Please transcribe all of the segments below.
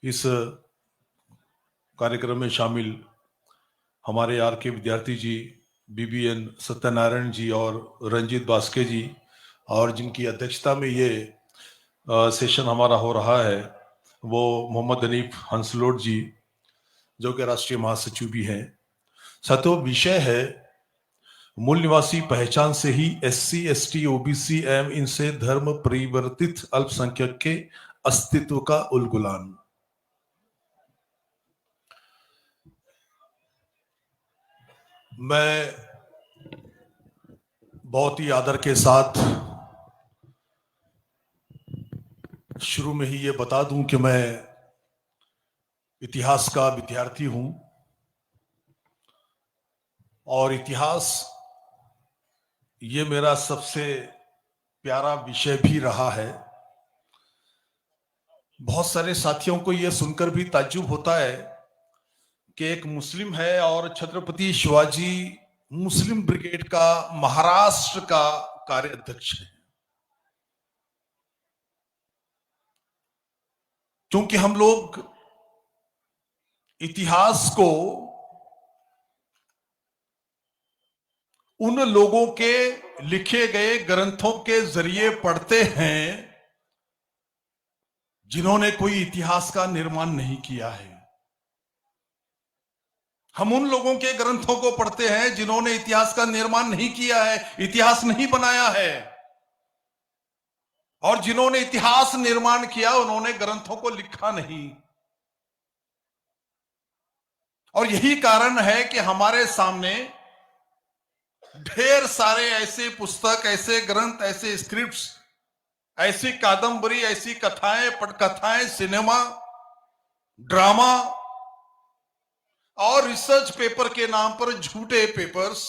इस कार्यक्रम में शामिल हमारे आर के विद्यार्थी जी, बीबीएन सत्यनारायण जी और रंजीत बास्के जी, और जिनकी अध्यक्षता में ये सेशन हमारा हो रहा है वो मोहम्मद हनीफ हंसलोट जी, जो कि राष्ट्रीय महासचिव भी हैं। साथियों, विषय है मूल निवासी पहचान से ही SC ST OBC एवं इनसे धर्म परिवर्तित अल्पसंख्यक के अस्तित्व का उलगुलान। मैं बहुत ही आदर के साथ शुरू में ही ये बता दूं कि मैं इतिहास का विद्यार्थी हूं और इतिहास ये मेरा सबसे प्यारा विषय भी रहा है। बहुत सारे साथियों को ये सुनकर भी ताज्जुब होता है कि एक मुस्लिम है और छत्रपति शिवाजी मुस्लिम ब्रिगेड का महाराष्ट्र का कार्याध्यक्ष है। क्योंकि हम लोग इतिहास को उन लोगों के लिखे गए ग्रंथों के जरिए पढ़ते हैं जिन्होंने कोई इतिहास का निर्माण नहीं किया है। हम उन लोगों के ग्रंथों को पढ़ते हैं जिन्होंने इतिहास का निर्माण नहीं किया है, इतिहास नहीं बनाया है, और जिन्होंने इतिहास निर्माण किया उन्होंने ग्रंथों को लिखा नहीं। और यही कारण है कि हमारे सामने ढेर सारे ऐसे पुस्तक, ऐसे ग्रंथ, ऐसे स्क्रिप्ट्स, ऐसी कादंबरी, ऐसी कथाएं, पटकथाएं, सिनेमा, ड्रामा और रिसर्च पेपर के नाम पर झूठे पेपर्स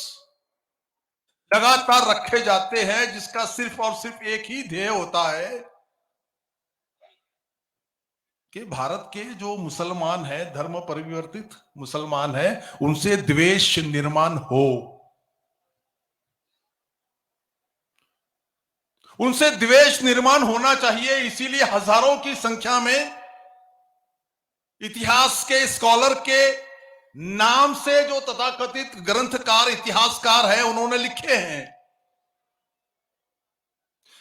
लगातार रखे जाते हैं, जिसका सिर्फ और सिर्फ एक ही ध्येय होता है कि भारत के जो मुसलमान हैं, धर्म परिवर्तित मुसलमान हैं, उनसे द्वेष निर्माण हो, उनसे द्वेष निर्माण होना चाहिए। इसीलिए हजारों की संख्या में इतिहास के स्कॉलर के नाम से जो तथाकथित ग्रंथकार, इतिहासकार है, उन्होंने लिखे हैं।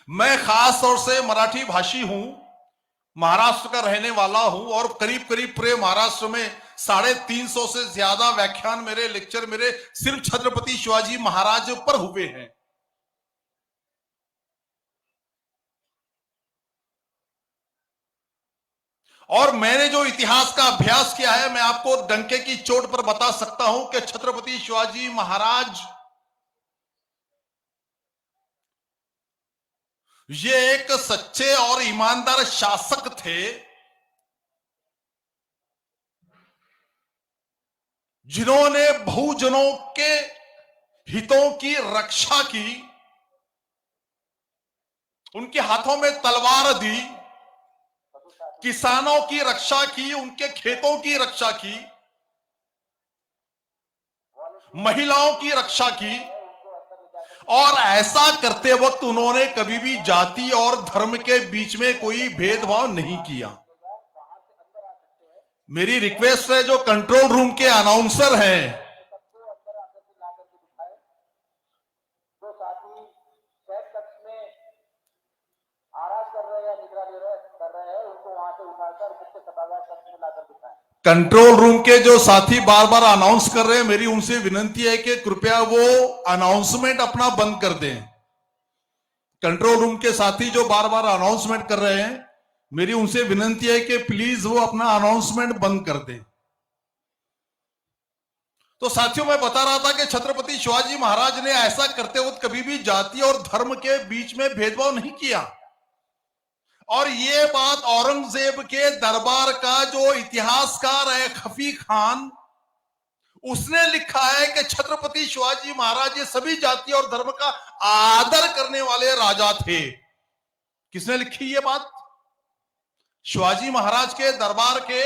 मैं खास तौर से मराठी भाषी हूं, महाराष्ट्र का रहने वाला हूं, और करीब करीब पूरे महाराष्ट्र में 350 से ज्यादा व्याख्यान मेरे, लेक्चर मेरे सिर्फ छत्रपति शिवाजी महाराज पर हुए हैं। और मैंने जो इतिहास का अभ्यास किया है, मैं आपको डंके की चोट पर बता सकता हूं कि छत्रपति शिवाजी महाराज ये एक सच्चे और ईमानदार शासक थे, जिन्होंने बहुजनों के हितों की रक्षा की, उनके हाथों में तलवार दी, किसानों की रक्षा की, उनके खेतों की रक्षा की, महिलाओं की रक्षा की। और ऐसा करते वक्त उन्होंने कभी भी जाति और धर्म के बीच में कोई भेदभाव नहीं किया। मेरी रिक्वेस्ट है, जो कंट्रोल रूम के अनाउंसर हैं, कंट्रोल रूम के जो साथी बार बार अनाउंस कर रहे हैं, मेरी उनसे विनती है कि कृपया वो अनाउंसमेंट अपना बंद कर दें। कंट्रोल रूम के साथी जो बार बार अनाउंसमेंट कर रहे हैं, मेरी उनसे विनती है कि प्लीज वो अपना अनाउंसमेंट बंद कर दें। तो साथियों, मैं बता रहा था कि छत्रपति शिवाजी महाराज ने ऐसा करते वक्त कभी भी जाति और धर्म के बीच में भेदभाव नहीं किया। और ये बात औरंगजेब के दरबार का जो इतिहासकार है खफी खान, उसने लिखा है कि छत्रपति शिवाजी महाराज ये सभी जाति और धर्म का आदर करने वाले राजा थे। किसने लिखी ये बात? शिवाजी महाराज के दरबार के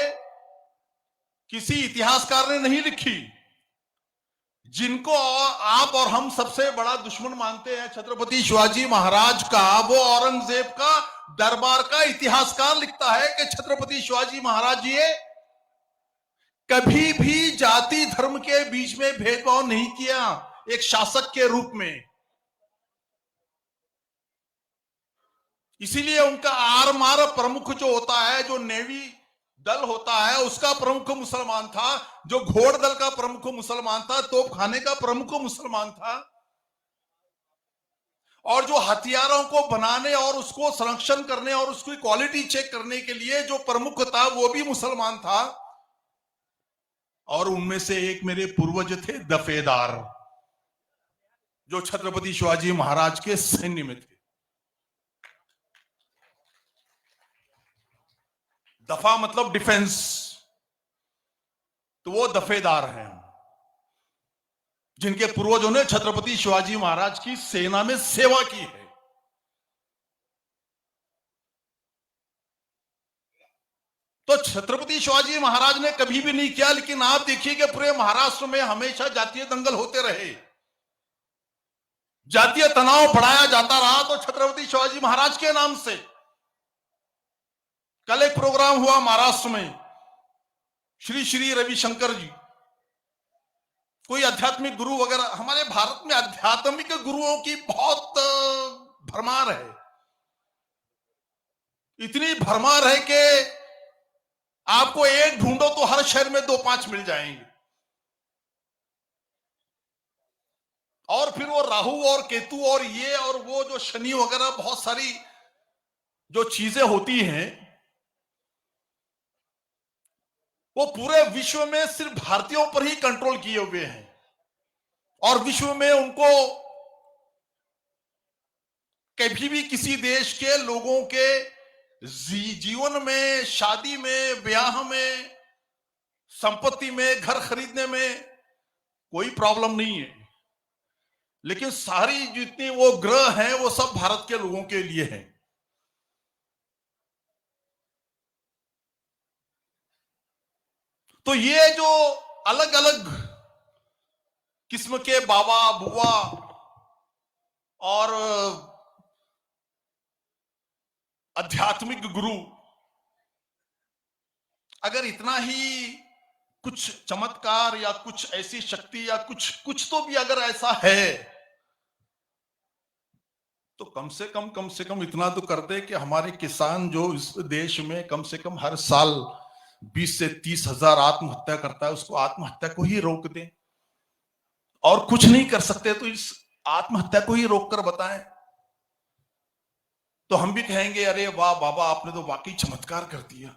किसी इतिहासकार ने नहीं लिखी। जिनको आप और हम सबसे बड़ा दुश्मन मानते हैं छत्रपति शिवाजी महाराज का, वो औरंगजेब का दरबार का इतिहासकार लिखता है कि छत्रपति शिवाजी महाराज जी कभी भी जाति धर्म के बीच में भेदभाव नहीं किया एक शासक के रूप में। इसीलिए उनका आरमार प्रमुख जो होता है, जो नेवी दल होता है, उसका प्रमुख मुसलमान था, जो घोड़ दल का प्रमुख मुसलमान था, तोप खाने का प्रमुख मुसलमान था, और जो हथियारों को बनाने और उसको संरक्षण करने और उसकी क्वालिटी चेक करने के लिए जो प्रमुख था वो भी मुसलमान था। और उनमें से एक मेरे पूर्वज थे दफेदार, जो छत्रपति शिवाजी महाराज के सैन्य में थे। दफा मतलब डिफेंस, तो वो दफेदार हैं जिनके पूर्वजों ने छत्रपति शिवाजी महाराज की सेना में सेवा की है। तो छत्रपति शिवाजी महाराज ने कभी भी नहीं किया, लेकिन आप देखिए कि पूरे महाराष्ट्र में हमेशा जातीय दंगल होते रहे, जातीय तनाव बढ़ाया जाता रहा, तो छत्रपति शिवाजी महाराज के नाम से। कल एक प्रोग्राम हुआ महाराष्ट्र में, श्री श्री रविशंकर जी, कोई आध्यात्मिक गुरु वगैरह। हमारे भारत में आध्यात्मिक गुरुओं की बहुत भरमार है, इतनी भरमार है कि आपको एक ढूंढो तो हर शहर में 2-5 मिल जाएंगे। और फिर वो राहु और केतु और ये और वो जो शनि वगैरह बहुत सारी जो चीजें होती हैं, वो पूरे विश्व में सिर्फ भारतीयों पर ही कंट्रोल किए हुए हैं, और विश्व में उनको कभी भी किसी देश के लोगों के जीवन में, शादी में, ब्याह में, संपत्ति में, घर खरीदने में कोई प्रॉब्लम नहीं है। लेकिन सारी जितनी वो ग्रह हैं वो सब भारत के लोगों के लिए हैं। तो ये जो अलग अलग किस्म के बाबा बुआ और आध्यात्मिक गुरु अगर इतना ही कुछ चमत्कार या कुछ ऐसी शक्ति या कुछ तो भी अगर ऐसा है, तो कम से कम इतना तो कर दे कि हमारे किसान जो इस देश में कम से कम हर साल 20 से 30 हजार आत्महत्या करता है, उसको आत्महत्या को ही रोक दे। और कुछ नहीं कर सकते तो इस आत्महत्या को ही रोक कर बताएं, तो हम भी कहेंगे अरे वाह बाबा, आपने तो वाकई चमत्कार कर दिया।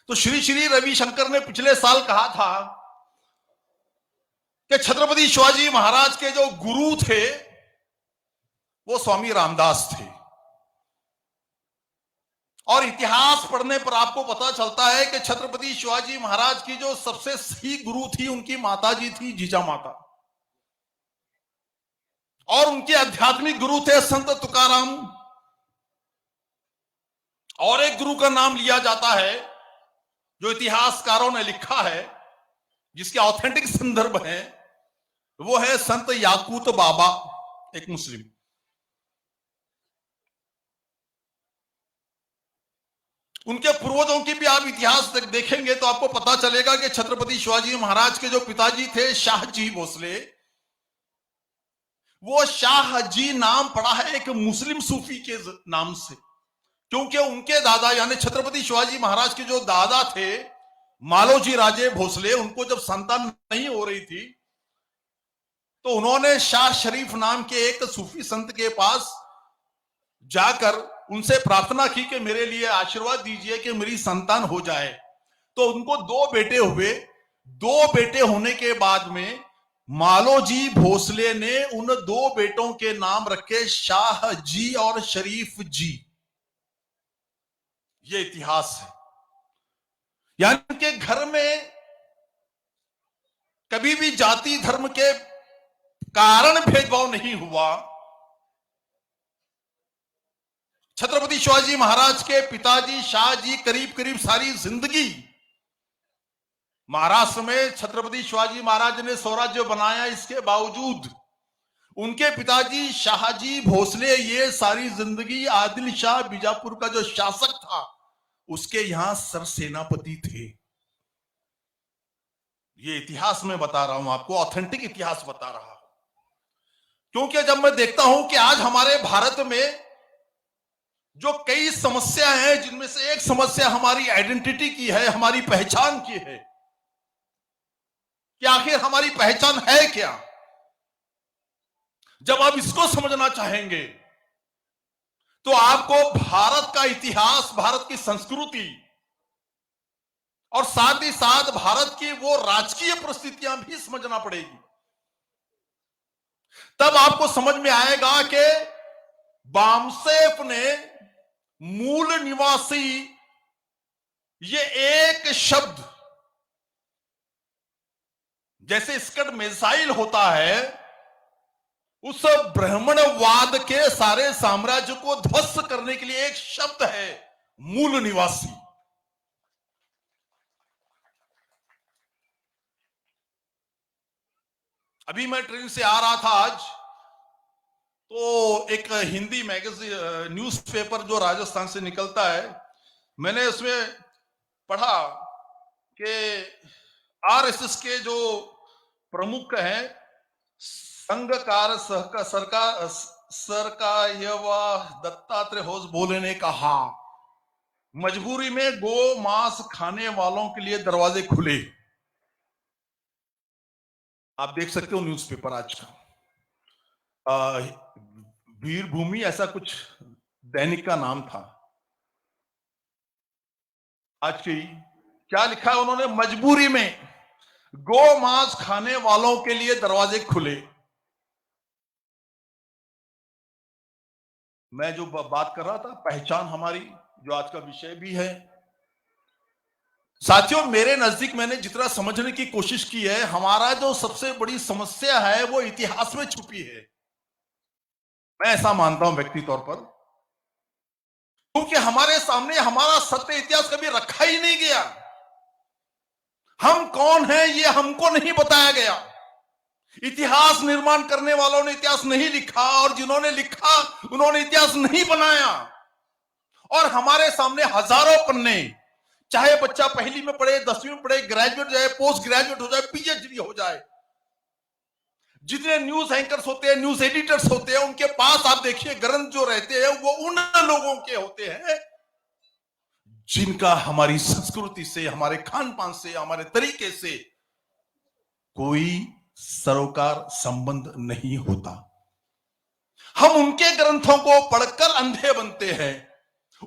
तो श्री श्री रविशंकर ने पिछले साल कहा था कि छत्रपति शिवाजी महाराज के जो गुरु थे वो स्वामी रामदास थे। और इतिहास पढ़ने पर आपको पता चलता है कि छत्रपति शिवाजी महाराज की जो सबसे सही गुरु थी, उनकी माता जी थी जीजा माता, और उनके आध्यात्मिक गुरु थे संत तुकाराम। और एक गुरु का नाम लिया जाता है जो इतिहासकारों ने लिखा है, जिसके ऑथेंटिक संदर्भ हैं, वो है संत याकूत बाबा, एक मुस्लिम। उनके पूर्वजों की भी आप इतिहास देखेंगे तो आपको पता चलेगा कि छत्रपति शिवाजी महाराज के जो पिताजी थे शाहजी भोसले, वो शाहजी नाम पड़ा है एक मुस्लिम सूफी के नाम से, क्योंकि उनके दादा यानी छत्रपति शिवाजी महाराज के जो दादा थे मालोजी राजे भोसले, उनको जब संतान नहीं हो रही थी तो उन्होंने शाह शरीफ नाम के एक सूफी संत के पास जाकर उनसे प्रार्थना की कि मेरे लिए आशीर्वाद दीजिए कि मेरी संतान हो जाए। तो उनको 2 बेटे हुए। 2 बेटे होने के बाद में मालोजी भोसले ने उन 2 बेटों के नाम रखे शाह जी और शरीफ जी। ये इतिहास है। यानी कि घर में कभी भी जाति धर्म के कारण भेदभाव नहीं हुआ। छत्रपति शिवाजी महाराज के पिताजी शाह जी करीब करीब सारी जिंदगी महाराष्ट्र में छत्रपति शिवाजी महाराज ने स्वराज्य बनाया, इसके बावजूद उनके पिताजी शाहजी भोसले ये सारी जिंदगी आदिल शाह बीजापुर का जो शासक था उसके यहां सरसेनापति थे। ये इतिहास में बता रहा हूं आपको, ऑथेंटिक इतिहास बता रहा हूं। क्योंकि जब मैं देखता हूं कि आज हमारे भारत में जो कई समस्या हैं, जिनमें से एक समस्या हमारी आइडेंटिटी की है, हमारी पहचान की है कि आखिर हमारी पहचान है क्या। जब आप इसको समझना चाहेंगे तो आपको भारत का इतिहास, भारत की संस्कृति और साथ ही साथ भारत की वो राजकीय परिस्थितियां भी समझना पड़ेगी। तब आपको समझ में आएगा कि बामसेफ ने मूल निवासी ये एक शब्द, जैसे स्कड मिसाइल होता है, उस ब्राह्मणवाद के सारे साम्राज्य को ध्वस्त करने के लिए एक शब्द है, मूल निवासी। अभी मैं ट्रेन से आ रहा था आज, तो एक हिंदी मैगजीन न्यूज़पेपर जो राजस्थान से निकलता है, मैंने उसमें पढ़ा कि आरएसएस के जो प्रमुख हैं, संघकार सरकार दत्तात्रेय होस बोले ने कहा, मजबूरी में गो मांस खाने वालों के लिए दरवाजे खुले। आप देख सकते हो न्यूज़पेपर आज का, वीरभूमि ऐसा कुछ दैनिक का नाम था। आज की क्या लिखा है उन्होंने, मजबूरी में गो मांस खाने वालों के लिए दरवाजे खुले। मैं जो बात कर रहा था, पहचान हमारी, जो आज का विषय भी है। साथियों, मेरे नजदीक मैंने जितना समझने की कोशिश की है, हमारा जो सबसे बड़ी समस्या है वो इतिहास में छुपी है। मैं ऐसा मानता हूं व्यक्ति तौर पर, क्योंकि हमारे सामने हमारा सत्य इतिहास कभी रखा ही नहीं गया। हम कौन हैं ये हमको नहीं बताया गया। इतिहास निर्माण करने वालों ने इतिहास नहीं लिखा, और जिन्होंने लिखा उन्होंने इतिहास नहीं बनाया। और हमारे सामने हजारों पन्ने, चाहे बच्चा पहली में पढ़े, 10वीं में पढ़े, ग्रेजुएट हो जाए, पोस्ट ग्रेजुएट हो जाए, पीएचडी हो जाए, जितने न्यूज एंकर्स होते हैं, न्यूज एडिटर्स होते हैं, उनके पास आप देखिए ग्रंथ जो रहते हैं वो उन लोगों के होते हैं जिनका हमारी संस्कृति से, हमारे खान पान से, हमारे तरीके से कोई सरोकार संबंध नहीं होता। हम उनके ग्रंथों को पढ़कर अंधे बनते हैं,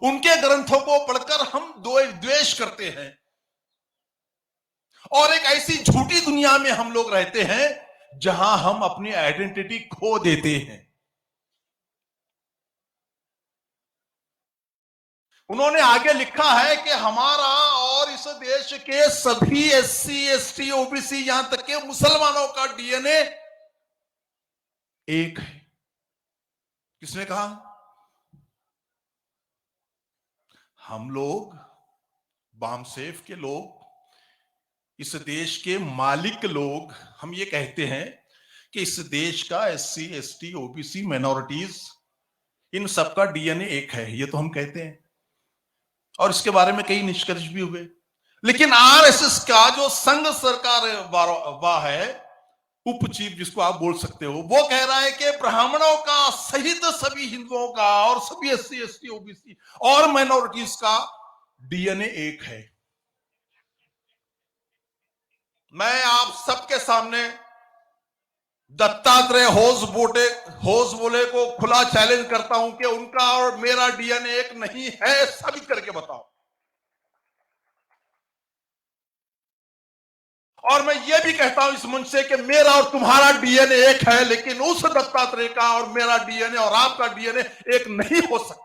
उनके ग्रंथों को पढ़कर हम द्वेष करते हैं, और एक ऐसी झूठी दुनिया में हम लोग रहते हैं जहां हम अपनी आइडेंटिटी खो देते हैं। उन्होंने आगे लिखा है कि हमारा और इस देश के सभी एससी, एसटी, ओबीसी, यहां तक के मुसलमानों का डीएनए एक है। किसने कहा? हम लोग, बामसेफ के लोग, इस देश के मालिक लोग, हम ये कहते हैं कि इस देश का एससी, एसटी, ओबीसी, माइनॉरिटीज, इन सबका डीएनए एक है, ये तो हम कहते हैं, और इसके बारे में कई निष्कर्ष भी हुए। लेकिन आरएसएस का जो संघ सरकार वाह है, उप चीफ जिसको आप बोल सकते हो, वो कह रहा है कि ब्राह्मणों का सहित सभी हिंदुओं का और सभी एससी, एसटी, ओबीसी और माइनॉरिटीज का डीएनए एक है। मैं आप सबके सामने दत्तात्रेय होस बोले को खुला चैलेंज करता हूं कि उनका और मेरा डीएनए एक नहीं है, साबित करके बताओ। और मैं ये भी कहता हूं इस मंच से कि मेरा और तुम्हारा डीएनए एक है, लेकिन उस दत्तात्रेय का और मेरा डीएनए और आपका डीएनए एक नहीं हो सकता।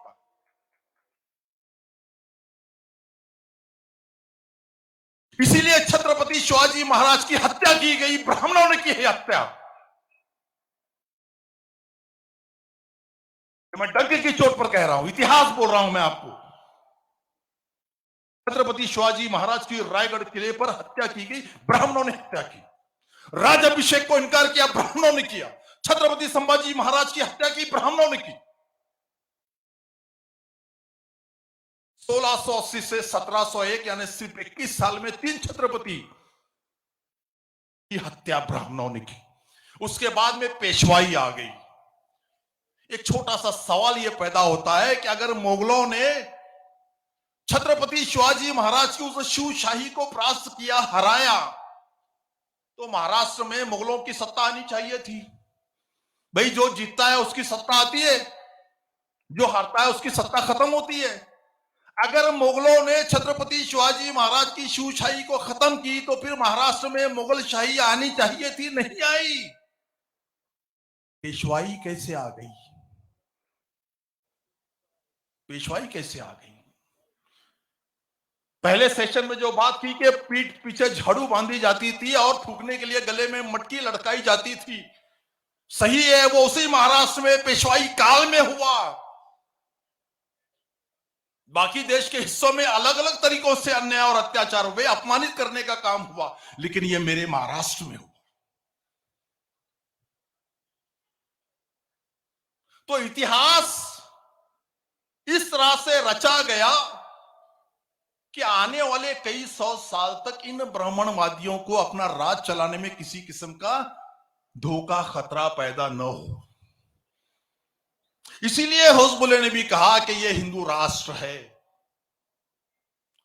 इसीलिए छत्रपति शिवाजी महाराज की हत्या की गई, ब्राह्मणों ने की है हत्या। मैं डंके की चोट पर कह रहा हूं, इतिहास बोल रहा हूं मैं आपको। छत्रपति शिवाजी महाराज की रायगढ़ किले पर हत्या की गई, ब्राह्मणों ने हत्या की। राज्याभिषेक को इनकार किया, ब्राह्मणों ने किया। छत्रपति संभाजी महाराज की हत्या की, ब्राह्मणों ने की। 1680 से 1701 यानी सिर्फ 21 साल में 3 छत्रपति की हत्या ब्राह्मणों ने की। उसके बाद में पेशवाई आ गई। एक छोटा सा सवाल यह पैदा होता है कि अगर मुगलों ने छत्रपति शिवाजी महाराज की उस शिवशाही को परास्त किया, हराया, तो महाराष्ट्र में मुगलों की सत्ता आनी चाहिए थी। भाई जो जीतता है उसकी सत्ता आती है, जो हारता है उसकी सत्ता खत्म होती है। अगर मुगलों ने छत्रपति शिवाजी महाराज की शिवशाही को खत्म की तो फिर महाराष्ट्र में मुगल शाही आनी चाहिए थी, नहीं आई। पेशवाई कैसे आ गई? पेशवाई कैसे आ गई? पहले सेशन में जो बात की कि पीठ पीछे झाड़ू बांधी जाती थी और थूकने के लिए गले में मटकी लटकाई जाती थी, सही है, वो उसी महाराष्ट्र में पेशवाई काल में हुआ। बाकी देश के हिस्सों में अलग अलग तरीकों से अन्याय और अत्याचार हुए, अपमानित करने का काम हुआ, लेकिन ये मेरे महाराष्ट्र में हुआ। तो इतिहास इस तरह से रचा गया कि आने वाले कई सौ साल तक इन ब्राह्मणवादियों को अपना राज चलाने में किसी किस्म का धोखा, खतरा पैदा न हो। इसीलिए हुजबुल्ले ने भी कहा कि यह हिंदू राष्ट्र है।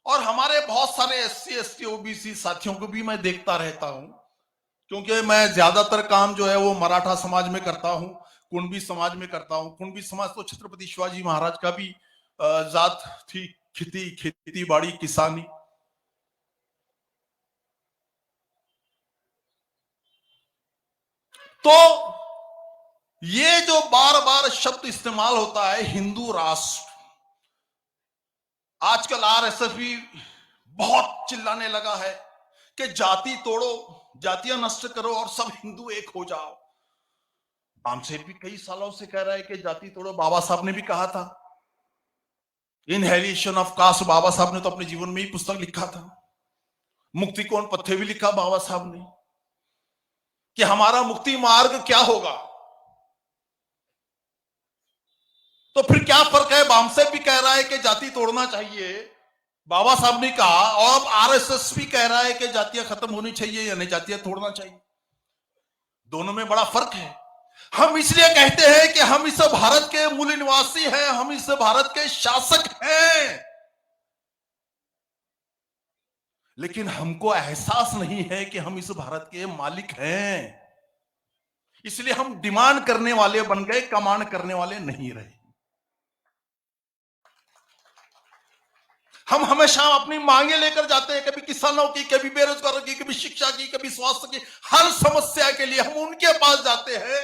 और हमारे बहुत सारे SC ST OBC साथियों को भी मैं देखता रहता हूं, क्योंकि मैं ज्यादातर काम जो है वो मराठा समाज में करता हूं, कुणबी समाज में करता हूं। कुणबी समाज तो छत्रपति शिवाजी महाराज का भी जात थी, खेती बाड़ी किसानी। तो ये जो बार बार शब्द इस्तेमाल होता है हिंदू राष्ट्र, आजकल RSS भी बहुत चिल्लाने लगा है कि जाति तोड़ो, जातियां नष्ट करो और सब हिंदू एक हो जाओ। बामसेन भी कई सालों से कह रहा है कि जाति तोड़ो। बाबा साहब ने भी कहा था, इनहेरिएशन ऑफ कास्ट, बाबा साहब ने तो अपने जीवन में ही पुस्तक लिखा था। मुक्ति कौन पत्थे भी लिखा बाबा साहब ने कि हमारा मुक्ति मार्ग क्या होगा। तो फिर क्या फर्क है? बामसेन भी कह रहा है कि जाति तोड़ना चाहिए, बाबा साहब ने कहा, और अब RSS भी कह रहा है कि जातियां खत्म होनी चाहिए यानी जातियां तोड़ना चाहिए। दोनों में बड़ा फर्क है। हम इसलिए कहते हैं कि हम इस भारत के मूल निवासी हैं, हम इस भारत के शासक हैं, लेकिन हमको एहसास नहीं है कि हम इस भारत के मालिक हैं। इसलिए हम डिमांड करने वाले बन गए, कमांड करने वाले नहीं रहे। हम हमेशा अपनी मांगे लेकर जाते हैं, कभी किसानों की, कभी बेरोजगारों की, कभी शिक्षा की, कभी स्वास्थ्य की। हर समस्या के लिए हम उनके पास जाते हैं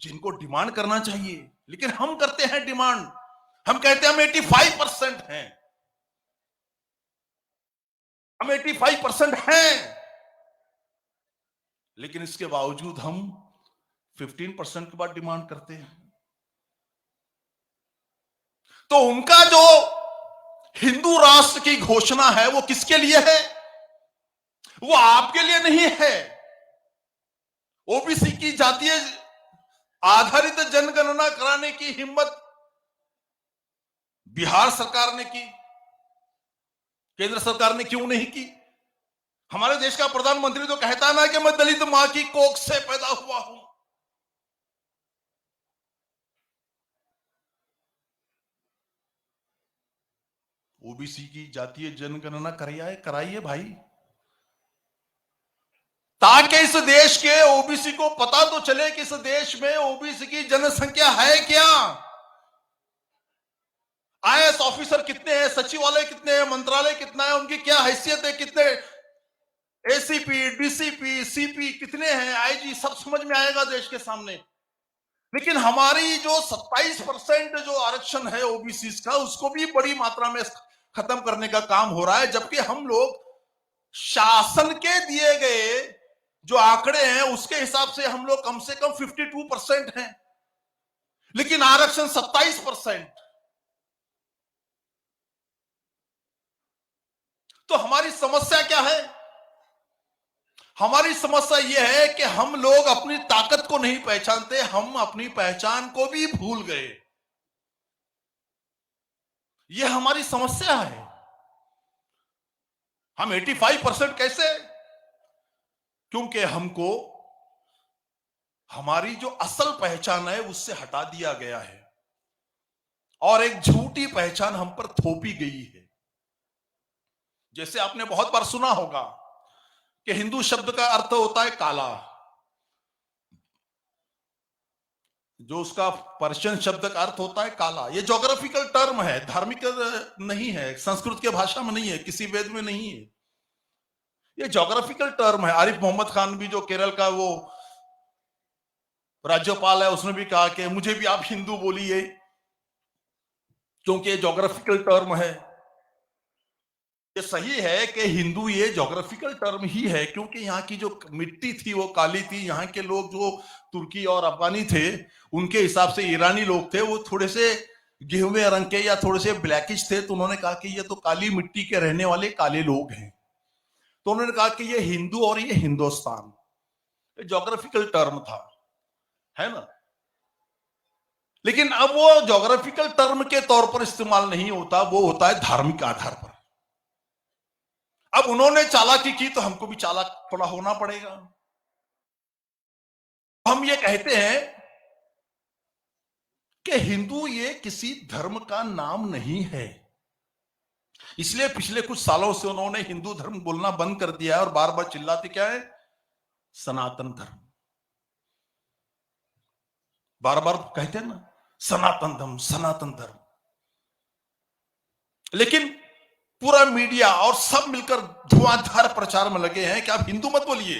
जिनको डिमांड करना चाहिए, लेकिन हम करते हैं डिमांड। हम कहते हैं हम 85% हैं, हम 85% हैं, लेकिन इसके बावजूद हम 15% के बाद डिमांड करते हैं। तो उनका जो हिंदू राष्ट्र की घोषणा है वो किसके लिए है? वो आपके लिए नहीं है। ओबीसी की जातीय आधारित जनगणना कराने की हिम्मत बिहार सरकार ने की, केंद्र सरकार ने क्यों नहीं की? हमारे देश का प्रधानमंत्री तो कहता है ना कि मैं दलित मां की कोख से पैदा हुआ हूं। ओबीसी की जातीय जनगणना कराइए भाई, ताकि इस देश के ओबीसी को पता तो चले कि इस देश में ओबीसी की जनसंख्या है क्या। IAS ऑफिसर कितने हैं, सचिवालय कितने हैं, मंत्रालय कितना है, उनकी क्या हैसियत है, कितने ACP, DCP, CP कितने हैं, IG, सब समझ में आएगा देश के सामने। लेकिन हमारी जो 27% जो आरक्षण है ओबीसी का, उसको भी बड़ी मात्रा में खत्म करने का काम हो रहा है, जबकि हम लोग शासन के दिए गए जो आंकड़े हैं उसके हिसाब से हम लोग कम से कम 52% हैं, लेकिन आरक्षण 27%। तो हमारी समस्या क्या है? हमारी समस्या यह है कि हम लोग अपनी ताकत को नहीं पहचानते, हम अपनी पहचान को भी भूल गए। यह हमारी समस्या है। हम 85% कैसे? क्योंकि हमको हमारी जो असल पहचान है उससे हटा दिया गया है और एक झूठी पहचान हम पर थोपी गई है। जैसे आपने बहुत बार सुना होगा कि हिंदू शब्द का अर्थ होता है काला, जो उसका पर्शियन शब्द का अर्थ होता है काला। ये ज्योग्राफिकल टर्म है, धार्मिक नहीं है, संस्कृत के भाषा में नहीं है, किसी वेद में नहीं है। ये ज्योग्राफिकल टर्म है। आरिफ मोहम्मद खान भी, जो केरल का वो राज्यपाल है, उसने भी कहा कि मुझे भी आप हिंदू बोलिए, क्योंकि ये ज्योग्राफिकल टर्म है। ये सही है कि हिंदू ये ज्योग्राफिकल टर्म ही है, क्योंकि यहाँ की जो मिट्टी थी वो काली थी। यहाँ के लोग जो तुर्की और अफगानी थे, उनके हिसाब से ईरानी लोग थे, वो थोड़े से गेहुए रंग के या थोड़े से ब्लैकिश थे। तो उन्होंने कहा कि ये तो काली मिट्टी के रहने वाले काले लोग हैं। तो उन्होंने कहा कि ये हिंदू और ये हिंदुस्तान, ज्योग्राफिकल टर्म था, है ना। लेकिन अब वो ज्योग्राफिकल टर्म के तौर पर इस्तेमाल नहीं होता, वो होता है धार्मिक आधार पर। अब उन्होंने चालाकी की तो हमको भी चालाक थोड़ा होना पड़ेगा। हम ये कहते हैं कि हिंदू ये किसी धर्म का नाम नहीं है, इसलिए पिछले कुछ सालों से उन्होंने हिंदू धर्म बोलना बंद कर दिया है और बार बार चिल्लाते क्या है? सनातन धर्म। बार बार कहते हैं ना, सनातन धर्म, सनातन धर्म। लेकिन पूरा मीडिया और सब मिलकर धुआंधार प्रचार में लगे हैं कि आप हिंदू मत बोलिए,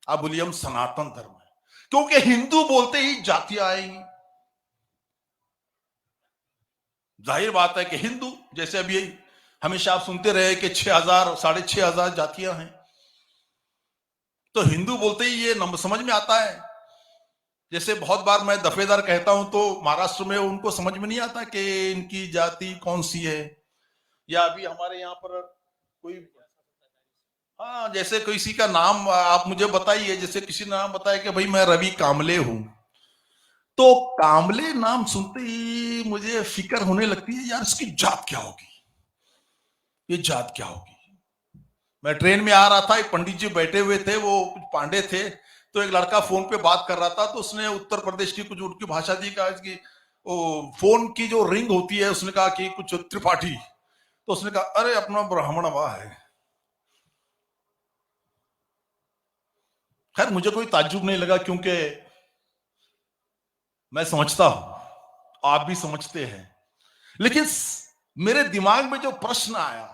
आप बोलिए हम सनातन धर्म है। क्योंकि हिंदू बोलते ही जातियां आएंगी। जाहिर बात है कि हिंदू, जैसे अभी हमेशा आप सुनते रहे कि 6,000 6,500 जातियां हैं, तो हिंदू बोलते ही ये समझ में आता है। जैसे बहुत बार मैं दफेदार कहता हूं तो महाराष्ट्र में उनको समझ में नहीं आता कि इनकी जाति कौन सी है। या अभी हमारे यहाँ पर कोई, हाँ, जैसे किसी का नाम आप मुझे बताइए, जैसे किसी ने नाम बताया कि भाई मैं रवि कामले हूं, तो कामले नाम सुनते ही मुझे फिक्र होने लगती है, यार इसकी जात क्या होगी, ये जात क्या होगी। मैं ट्रेन में आ रहा था, एक पंडित जी बैठे हुए थे, वो कुछ पांडे थे, तो एक लड़का फोन पे बात कर रहा था, तो उसने उत्तर प्रदेश की कुछ उनकी भाषा दी, कहा कि वो फोन की जो रिंग होती है, उसने कहा कि कुछ त्रिपाठी। तो उसने कहा अरे अपना ब्राह्मण वाह है। खैर मुझे कोई ताज्जुब नहीं लगा, क्योंकि मैं समझता हूं, आप भी समझते हैं। लेकिन मेरे दिमाग में जो प्रश्न आया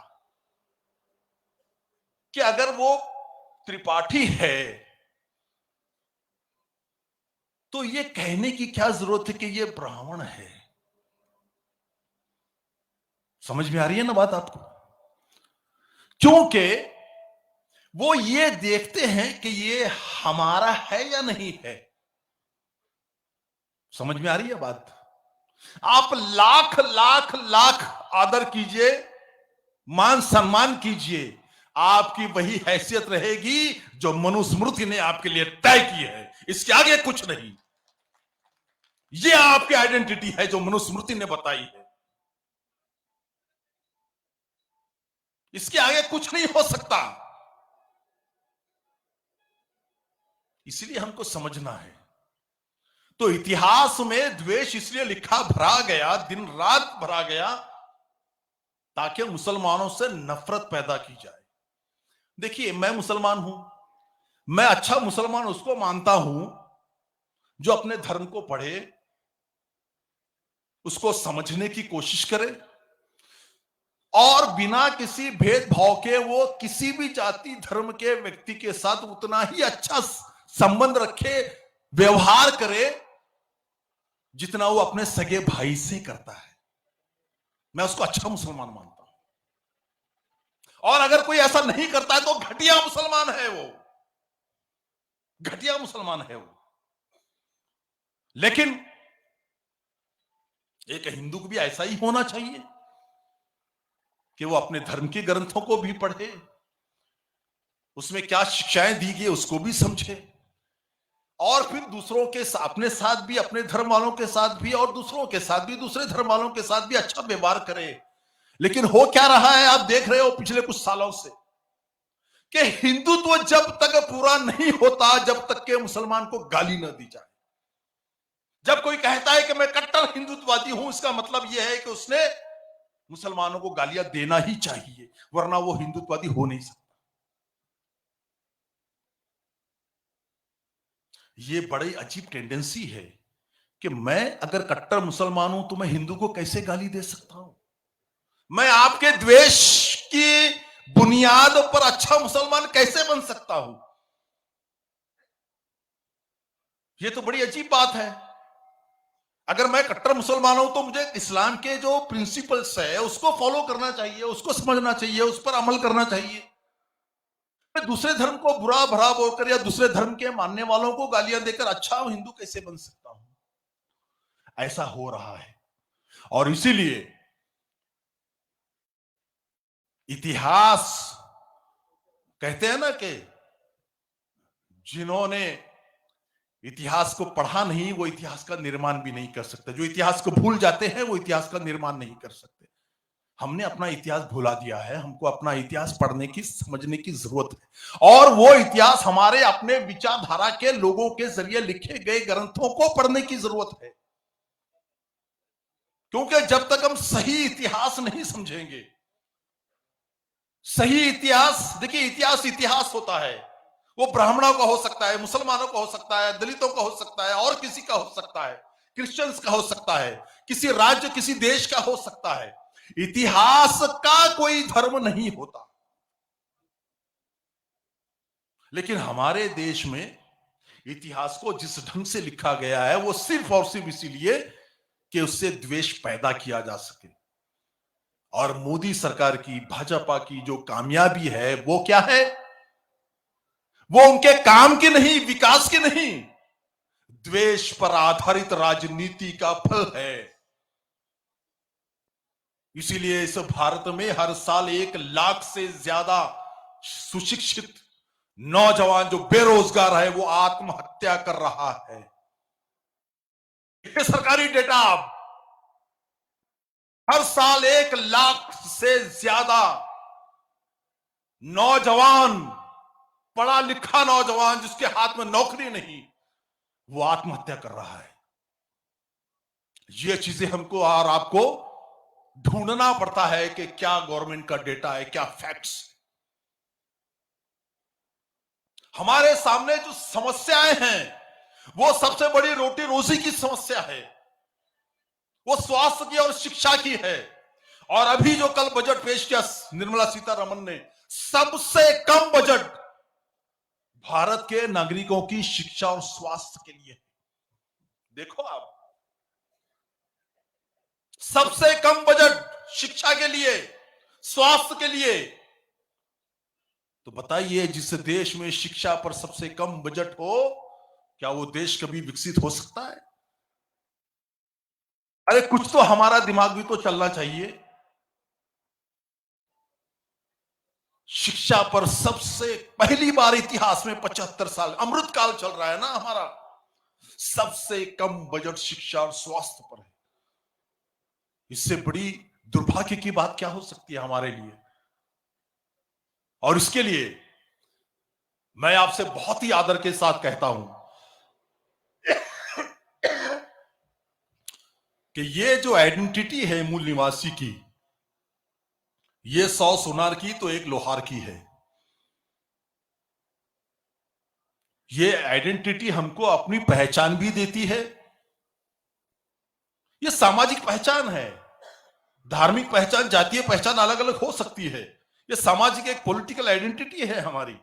कि अगर वो त्रिपाठी है तो ये कहने की क्या जरूरत है कि ये ब्राह्मण है। समझ में आ रही है ना बात आपको? क्योंकि वो ये देखते हैं कि ये हमारा है या नहीं है। समझ में आ रही है बात? आप लाख लाख लाख आदर कीजिए, मान सम्मान कीजिए, आपकी वही हैसियत रहेगी जो मनुस्मृति ने आपके लिए तय की है। इसके आगे कुछ नहीं। ये आपकी आइडेंटिटी है जो मनुस्मृति ने बताई है। इसके आगे कुछ नहीं हो सकता। इसलिए हमको समझना है। तो इतिहास में द्वेष इसलिए लिखा भरा गया, दिन रात भरा गया, ताकि मुसलमानों से नफरत पैदा की जाए। देखिए मैं मुसलमान हूं, मैं अच्छा मुसलमान उसको मानता हूं जो अपने धर्म को पढ़े, उसको समझने की कोशिश करे और बिना किसी भेदभाव के वो किसी भी जाति धर्म के व्यक्ति के साथ उतना ही अच्छा संबंध रखे, व्यवहार करे जितना वो अपने सगे भाई से करता है। मैं उसको अच्छा मुसलमान मानता हूं। और अगर कोई ऐसा नहीं करता है तो घटिया मुसलमान है वो, घटिया मुसलमान है वो। लेकिन एक हिंदू को भी ऐसा ही होना चाहिए कि वो अपने धर्म के ग्रंथों को भी पढ़े, उसमें क्या शिक्षाएं दी गई उसको भी समझे, और फिर दूसरों के अपने साथ भी, अपने धर्म वालों के साथ भी और दूसरों के साथ भी, दूसरे धर्म वालों के साथ भी अच्छा व्यवहार करे। लेकिन हो क्या रहा है, आप देख रहे हो पिछले कुछ सालों से कि हिंदुत्व जब तक पूरा नहीं होता जब तक के मुसलमान को गाली न दी जाए। जब कोई कहता है कि मैं कट्टर हिंदुत्ववादी हूं, इसका मतलब यह है कि उसने मुसलमानों को गालियां देना ही चाहिए, वरना वो हिंदुत्ववादी हो नहीं सकता। ये बड़ी अजीब टेंडेंसी है कि मैं अगर कट्टर मुसलमान हूं तो मैं हिंदू को कैसे गाली दे सकता हूं? मैं आपके द्वेष की बुनियाद पर अच्छा मुसलमान कैसे बन सकता हूं? यह तो बड़ी अजीब बात है। अगर मैं कट्टर मुसलमान हूं तो मुझे इस्लाम के जो प्रिंसिपल्स है उसको फॉलो करना चाहिए, उसको समझना चाहिए, उस पर अमल करना चाहिए। मैं दूसरे धर्म को बुरा भला बोलकर या दूसरे धर्म के मानने वालों को गालियां देकर अच्छा हिंदू कैसे बन सकता हूं? ऐसा हो रहा है। और इसीलिए इतिहास कहते हैं ना कि जिन्होंने इतिहास को पढ़ा नहीं वो इतिहास का निर्माण भी नहीं कर सकते। जो इतिहास को भूल जाते हैं वो इतिहास का निर्माण नहीं कर सकते। हमने अपना इतिहास भुला दिया है, हमको अपना इतिहास पढ़ने की, समझने की जरूरत है। और वो इतिहास हमारे अपने विचारधारा के लोगों के जरिए लिखे गए ग्रंथों को पढ़ने की जरूरत है। क्योंकि जब तक हम सही इतिहास नहीं समझेंगे, सही इतिहास, देखिए इतिहास इतिहास होता है, वो ब्राह्मणों का हो सकता है, मुसलमानों का हो सकता है, दलितों का हो सकता है, और किसी का हो सकता है, क्रिश्चियंस का हो सकता है, किसी राज्य किसी देश का हो सकता है। इतिहास का कोई धर्म नहीं होता। लेकिन हमारे देश में इतिहास को जिस ढंग से लिखा गया है वो सिर्फ और सिर्फ इसीलिए कि उससे द्वेष पैदा किया जा सके। और मोदी सरकार की, भाजपा की जो कामयाबी है वो क्या है? वो उनके काम की नहीं, विकास की नहीं, द्वेष पर आधारित राजनीति का फल है। इसीलिए इस भारत में हर साल 1 लाख से ज्यादा सुशिक्षित नौजवान जो बेरोजगार है वो आत्महत्या कर रहा है। ये सरकारी डेटा, हर साल 1 लाख से ज्यादा नौजवान, पढ़ा लिखा नौजवान जिसके हाथ में नौकरी नहीं, वो आत्महत्या कर रहा है। ये चीजें हमको और आपको ढूंढना पड़ता है कि क्या गवर्नमेंट का डेटा है, क्या फैक्ट्स। हमारे सामने जो समस्याएं हैं वो सबसे बड़ी रोटी रोजी की समस्या है, वो स्वास्थ्य की और शिक्षा की है। और अभी जो कल बजट पेश किया निर्मला सीतारमण ने, सबसे कम बजट भारत के नागरिकों की शिक्षा और स्वास्थ्य के लिए। देखो आप, सबसे कम बजट शिक्षा के लिए, स्वास्थ्य के लिए। तो बताइए, जिस देश में शिक्षा पर सबसे कम बजट हो, क्या वो देश कभी विकसित हो सकता है? अरे कुछ तो हमारा दिमाग भी तो चलना चाहिए। शिक्षा पर सबसे पहली बार इतिहास में 75 साल अमृत काल चल रहा है ना हमारा, सबसे कम बजट शिक्षा और स्वास्थ्य पर है। इससे बड़ी दुर्भाग्य की बात क्या हो सकती है हमारे लिए? और इसके लिए मैं आपसे बहुत ही आदर के साथ कहता हूं कि ये जो आइडेंटिटी है मूल निवासी की, ये 100 सोनार की तो 1 लोहार की है। ये आइडेंटिटी हमको अपनी पहचान भी देती है। ये सामाजिक पहचान है। धार्मिक पहचान, जातीय पहचान अलग अलग हो सकती है, ये सामाजिक एक पॉलिटिकल आइडेंटिटी है हमारी।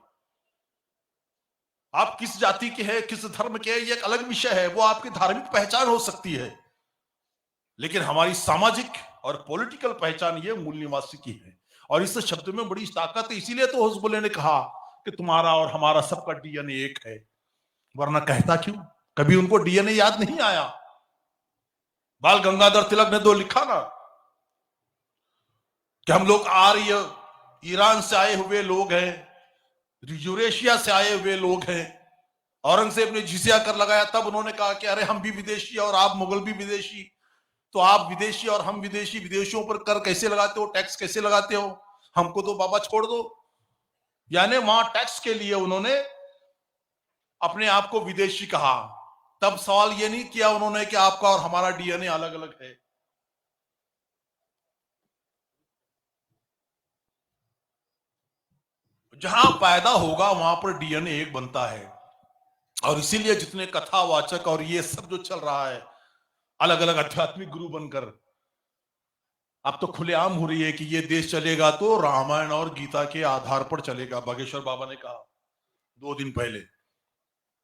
आप किस जाति के हैं, किस धर्म के हैं, ये एक अलग विषय है, वो आपकी धार्मिक पहचान हो सकती है। लेकिन हमारी सामाजिक और पॉलिटिकल पहचान ये मूल निवासी की है। और इस शब्द में बड़ी ताकत है। इसीलिए तो हुज़्बुल्लाह ने कहा कि तुम्हारा और हमारा सबका डीएनए एक है, वरना कहता क्यों? कभी उनको डीएनए याद नहीं आया? बाल गंगाधर तिलक ने तो लिखा ना, कि हम लोग आर्य ईरान से आए हुए लोग हैं, यूरेशिया से आए हुए लोग हैं। औरंगजेब ने जिजिया कर लगाया, तब उन्होंने कहा कि अरे हम भी विदेशी और आप मुगल भी विदेशी, तो आप विदेशी और हम विदेशी, विदेशियों पर कर कैसे लगाते हो, टैक्स कैसे लगाते हो, हमको तो बाबा छोड़ दो। यानी वहां टैक्स के लिए उन्होंने अपने आप को विदेशी कहा। तब सवाल ये नहीं किया उन्होंने कि आपका और हमारा डीएनए अलग अलग है। जहां पैदा होगा वहां पर डीएनए एक बनता है। और इसीलिए जितने कथावाचक और ये सब जो चल रहा है, अलग अलग आध्यात्मिक गुरु बनकर, अब तो खुलेआम हो रही है कि ये देश चलेगा तो रामायण और गीता के आधार पर चलेगा। बागेश्वर बाबा ने कहा 2 दिन पहले।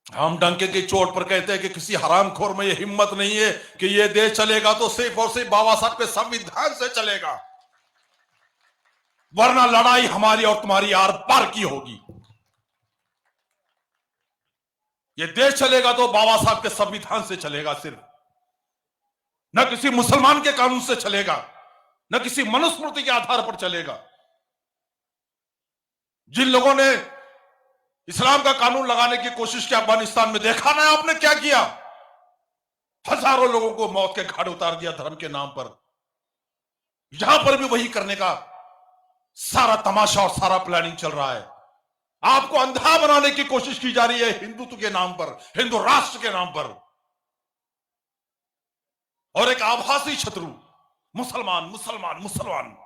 हम डंके की चोट पर कहते हैं कि किसी हरामखोर में ये हिम्मत नहीं है कि ये देश चलेगा तो सिर्फ और सिर्फ बाबा साहब के संविधान से चलेगा, वरना लड़ाई हमारी और तुम्हारी आर पार की होगी। ये देश चलेगा तो बाबा साहब के संविधान से चलेगा, सिर्फ न किसी मुसलमान के कानून से चलेगा, न किसी मनुस्मृति के आधार पर चलेगा। जिन लोगों ने इस्लाम का कानून लगाने की कोशिश की अफगानिस्तान में, देखा ना आपने क्या किया, हजारों लोगों को मौत के घाट उतार दिया धर्म के नाम पर। यहां पर भी वही करने का सारा तमाशा और सारा प्लानिंग चल रहा है। आपको अंधा बनाने की कोशिश की जा रही है हिंदुत्व के नाम पर, हिंदू राष्ट्र के नाम पर। और एक आभासी शत्रु मुसलमान मुसलमान मुसलमान।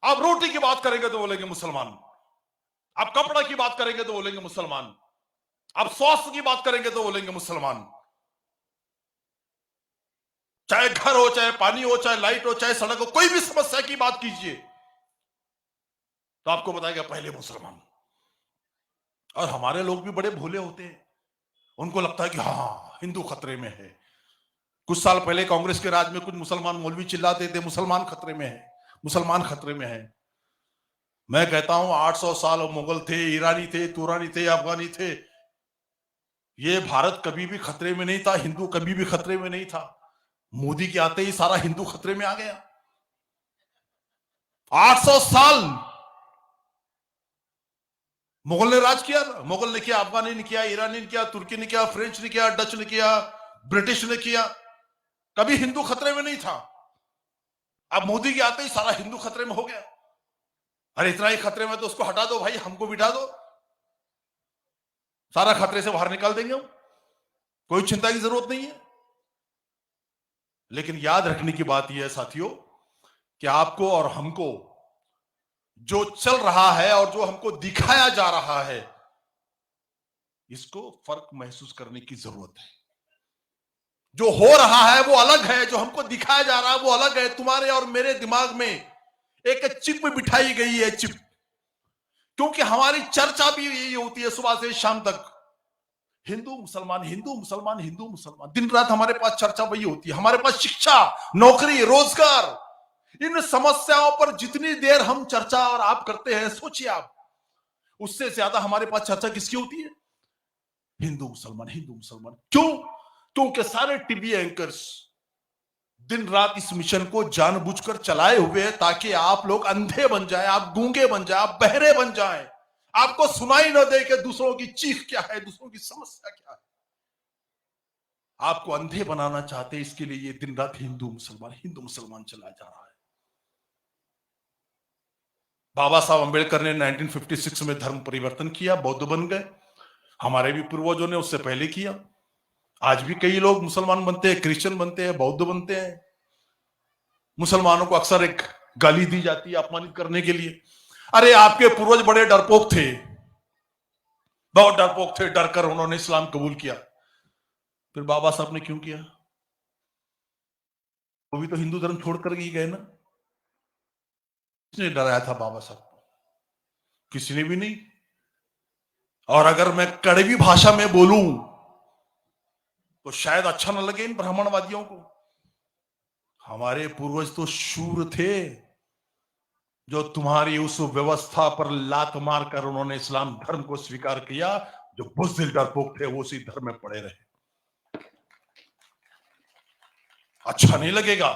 आप रोटी की बात करेंगे तो बोलेंगे मुसलमान, आप कपड़ा की बात करेंगे तो बोलेंगे मुसलमान, आप स्वास्थ्य की बात करेंगे तो बोलेंगे मुसलमान। चाहे घर हो, चाहे पानी हो, चाहे लाइट हो, चाहे सड़क हो, कोई भी समस्या की बात कीजिए तो आपको बताएगा पहले मुसलमान। और हमारे लोग भी बड़े भोले होते हैं, उनको लगता है कि हाँ हिंदू खतरे में है। कुछ साल पहले कांग्रेस के राज में कुछ मुसलमान मौलवी चिल्लाते थे मुसलमान खतरे में है, मुसलमान खतरे में है। मैं कहता हूं 800 साल मुगल थे, ईरानी थे, तुरानी थे, अफगानी थे, ये भारत कभी भी खतरे में नहीं था, हिंदू कभी भी खतरे में नहीं था। मोदी के आते ही सारा हिंदू खतरे में आ गया। 800 साल मुगल ने राज किया ना, मुगल ने किया, अफगानी ने किया, ईरानी ने किया, तुर्की ने किया, फ्रेंच ने किया, डच ने किया, ब्रिटिश ने किया, कभी हिंदू खतरे में नहीं था। अब मोदी के आते ही सारा हिंदू खतरे में हो गया। अरे इतना ही खतरे में तो उसको हटा दो भाई, हमको बिठा दो, सारा खतरे से बाहर निकाल देंगे हम, कोई चिंता की जरूरत नहीं है। लेकिन याद रखने की बात यह है साथियों कि आपको और हमको जो चल रहा है और जो हमको दिखाया जा रहा है, इसको फर्क महसूस करने की जरूरत है। जो हो रहा है वो अलग है, जो हमको दिखाया जा रहा है वो अलग है। तुम्हारे और मेरे दिमाग में एक चिप बिठाई गई है, चिप, क्योंकि हमारी चर्चा भी यही होती है सुबह से शाम तक, हिंदू मुसलमान हिंदू मुसलमान हिंदू मुसलमान। दिन रात हमारे पास चर्चा वही होती है। हमारे पास शिक्षा, नौकरी, रोजगार, इन समस्याओं पर जितनी देर हम चर्चा और आप करते हैं, सोचिए आप, उससे ज्यादा हमारे पास चर्चा किसकी होती है? हिंदू मुसलमान हिंदू मुसलमान। क्यों? क्योंकि सारे टीवी एंकर्स दिन रात इस मिशन को जानबूझकर चलाए हुए हैं ताकि आप लोग अंधे बन जाएं, आप गूंगे बन जाएं, आप बहरे बन जाएं, आपको सुनाई न दे कि दूसरों की चीख क्या है, दूसरों की समस्या क्या है। आपको अंधे बनाना चाहते हैं, इसके लिए ये दिन रात हिंदू मुसलमान चलाया जा रहा है। बाबा साहब अंबेडकर ने 1956 में धर्म परिवर्तन किया, बौद्ध बन गए। हमारे भी पूर्वजों ने उससे पहले किया। आज भी कई लोग मुसलमान बनते हैं, क्रिश्चियन बनते हैं, बौद्ध बनते हैं। मुसलमानों को अक्सर एक गाली दी जाती है अपमानित करने के लिए। अरे आपके पूर्वज बड़े डरपोक थे, बहुत डरपोक थे, डरकर उन्होंने इस्लाम कबूल किया। फिर बाबा साहब ने क्यों किया? वो भी तो हिंदू धर्म छोड़कर ही गए ना। किसने डराया था बाबा साहब को? किसी ने भी नहीं। और अगर मैं कड़वी भाषा में बोलूं तो शायद अच्छा न लगे इन ब्राह्मणवादियों को। हमारे पूर्वज तो शूर थे, जो तुम्हारी उस व्यवस्था पर लात मारकर उन्होंने इस्लाम धर्म को स्वीकार किया। जो बुज़दिल डरपोक थे वो उसी धर्म में पड़े रहे। अच्छा नहीं लगेगा।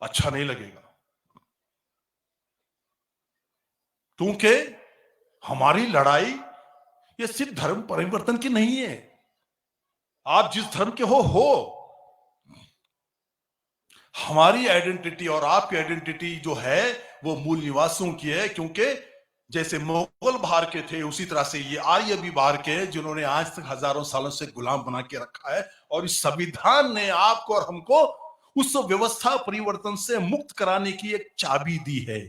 अच्छा नहीं लगेगा, क्योंकि हमारी लड़ाई ये सिर्फ धर्म परिवर्तन की नहीं है। आप जिस धर्म के हो, हमारी आइडेंटिटी और आपकी आइडेंटिटी जो है वो मूल निवासियों की है, क्योंकि जैसे मुगल बाहर के थे उसी तरह से ये आर्य भी बाहर के हैं, जिन्होंने आज तक हजारों सालों से गुलाम बना के रखा है। और इस संविधान ने आपको और हमको उस व्यवस्था परिवर्तन से मुक्त कराने की एक चाबी दी है।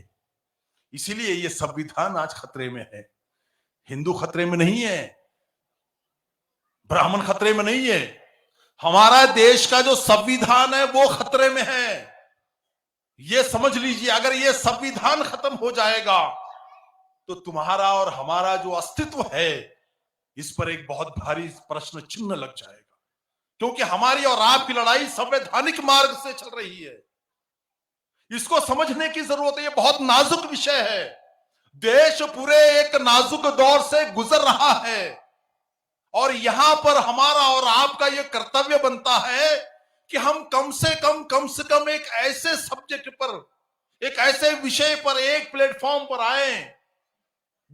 इसीलिए ये संविधान आज खतरे में है। हिंदू खतरे में नहीं है, ब्राह्मण खतरे में नहीं है, हमारा देश का जो संविधान है वो खतरे में है। ये समझ लीजिए, अगर ये संविधान खत्म हो जाएगा तो तुम्हारा और हमारा जो अस्तित्व है इस पर एक बहुत भारी प्रश्न चिन्ह लग जाएगा, क्योंकि हमारी और आपकी लड़ाई संवैधानिक मार्ग से चल रही है। इसको समझने की जरूरत है। ये बहुत नाजुक विषय है। देश पूरे एक नाजुक दौर से गुजर रहा है और यहां पर हमारा और आपका यह कर्तव्य बनता है कि हम कम से कम एक ऐसे सब्जेक्ट पर, एक ऐसे विषय पर, एक प्लेटफॉर्म पर आए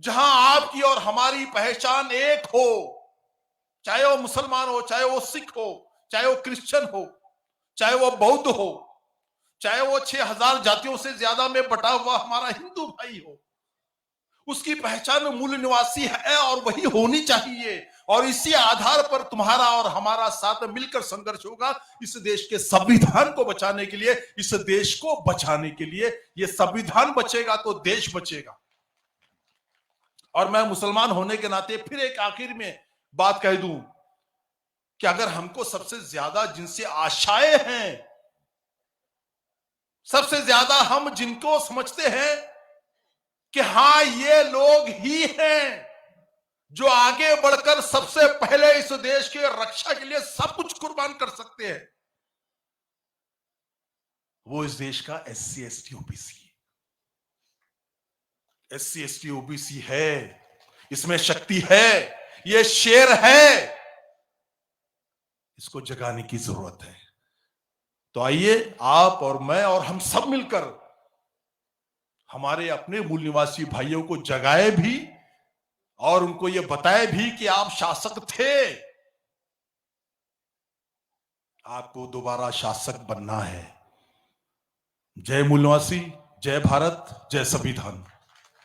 जहां आपकी और हमारी पहचान एक हो। चाहे वो मुसलमान हो, चाहे वो सिख हो, चाहे वो क्रिश्चियन हो, चाहे वो बौद्ध हो, चाहे वो 6000 जातियों से ज्यादा में बटा हुआ हमारा हिंदू भाई हो, उसकी पहचान मूल निवासी है और वही होनी चाहिए। और इसी आधार पर तुम्हारा और हमारा साथ मिलकर संघर्ष होगा इस देश के संविधान को बचाने के लिए, इस देश को बचाने के लिए। ये संविधान बचेगा तो देश बचेगा। और मैं मुसलमान होने के नाते फिर एक आखिर में बात कह दूं कि अगर हमको सबसे ज्यादा जिनसे आशाएं हैं, सबसे ज्यादा हम जिनको समझते हैं कि हां ये लोग ही हैं जो आगे बढ़कर सबसे पहले इस देश की रक्षा के लिए सब कुछ कुर्बान कर सकते हैं, वो इस देश का SC ST OBC SC ST OBC है। इसमें शक्ति है, ये शेर है, इसको जगाने की जरूरत है। तो आइए आप और मैं और हम सब मिलकर हमारे अपने मूल निवासी भाइयों को जगाए भी और उनको ये बताए भी कि आप शासक थे, आपको दोबारा शासक बनना है। जय मूल निवासी, जय भारत, जय संविधान।